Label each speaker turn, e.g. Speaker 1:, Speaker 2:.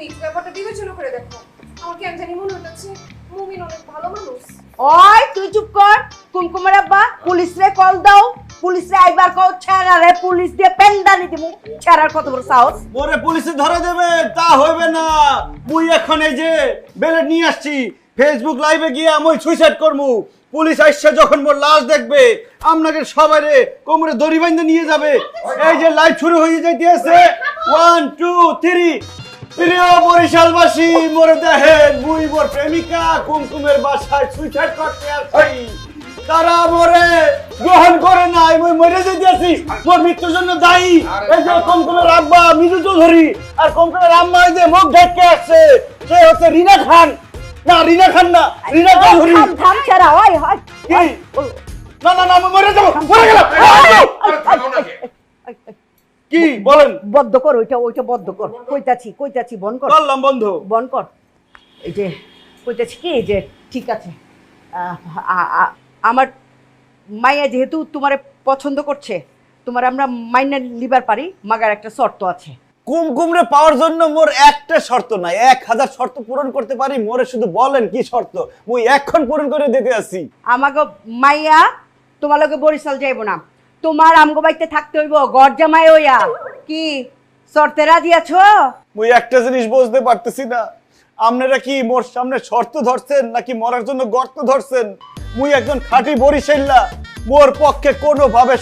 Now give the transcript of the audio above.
Speaker 1: Please ব্যাপারটা বিবেচনা করে দেখো। আমার কেন জানি মনে হচ্ছে মুমিন অনেক ভালো মানুষ।
Speaker 2: ওই তুই চুপ কর। কুমকুমের আব্বা পুলিশরে কল দাও, পুলিশরে আইবার কও, ছেড়ারে পুলিশ দিয়ে পেন্ডালি দিমু। ছেড়ার কত বড় সাহস!
Speaker 3: ওরে পুলিশে ধরে দেবে তা হইবে না। মুই এখন এই যে বেলেট নিয়ে আসছি, ফেসবুক লাইভে গিয়ে আমি সুইসাইড করমু। পুলিশ আইসা যখন মোর লাশ দেখবে আপনাকে সবাইরে কোমরে দড়ি বাইন্ধে নিয়ে যাবে। এই যে লাইভ শুরু হয়ে যাইতেছে, 1 2 3। প্রিয় বরিশালবাসী, মোরে দেখেন মুই মোর প্রেমিকা কুমকুমের বাসায় সুইসাইড করতে আসছি। তারা মোরে গ্রহণ করে নাই, মুই মরে যাইতেছি। মোর মৃত্যুর জন্য দায়ী এই যে কুমকুমের আব্বা মিজু চৌধুরী, আর কুমকুমের আম্মা এই যে মুখ ঢেকে আসছে, সে হচ্ছে রিনা খান। না রিনা খান না, রিনা চৌধুরী।
Speaker 2: থাম থাম ছেড়া, ওই হয়
Speaker 3: কি? না না না, আমি মরে যাবো, মরে গেলাম। কি বলেন?
Speaker 2: বদ্ধ কর, ওইটা ওইটা বদ্ধ কর। কইতাছি বন কর,
Speaker 3: করলাম বন্ধু।
Speaker 2: বন কর। এই যে কইতাছি কি যে ঠিক আছে, আমার মাইয়া যেহেতু তোমারে পছন্দ করছে, তোমার আমরা মাইনে লিবার পারি, মাগার একটা শর্ত আছে।
Speaker 3: কুমকুমরে পাওয়ার জন্য মোর একটা শর্ত নাই, 1000 শর্ত পূরণ করতে পারি। মোরে শুধু বলেন কি শর্ত, মুই এখন পূরণ করে দিতে আসি।
Speaker 2: আমাকে মাইয়া তোমার লগে বরিশাল যাইব না, তোমার আমগো বাইতে থাকতে হইব গড় জামাই হইয়া। কি শর্তে রাজি আছো?
Speaker 3: মুই একটা জিনিস বুঝতে পারতেছি না, আপনারা কি মোর সামনে শর্ত ধরছেন নাকি মরার জন্য গর্ত ধরছেন? মুই একজন খাঁটি বরিশাল্লা, মোর পক্ষে কোনোভাবে